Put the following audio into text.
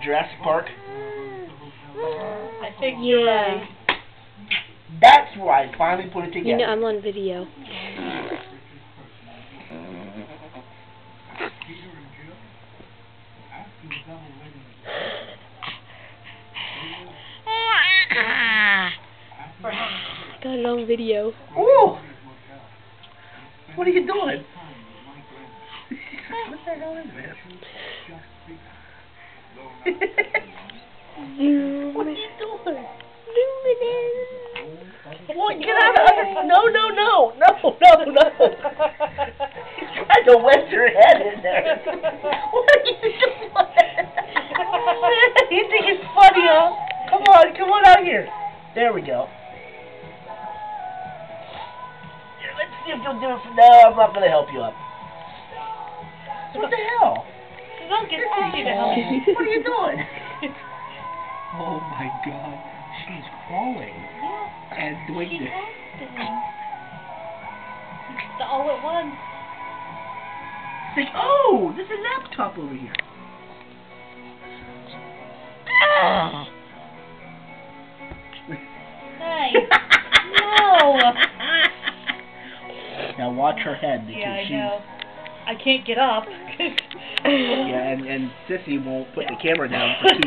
Jurassic Park. I think you're right. That's why I finally put it together. You know, I'm on video. Got it on video. Ooh! What are you doing? What the hell is this? What are you doing? Zooming in. What? Get out of it! No! He's trying to wedge your head in there. What are you doing? You think it's funny, huh? Come on out here. There we go. Here, let's see if you'll do it. No, I'm not going to help you up. What the hell? Don't get Sissy to help you. What are you doing? Oh my God. She's crawling. Yeah. And doing She's this. The all at once. It's like, oh, there's a laptop over here. Hey. No. Now watch her head because Yeah, I know. I can't get up. Yeah, and Sissy won't put the camera down for 2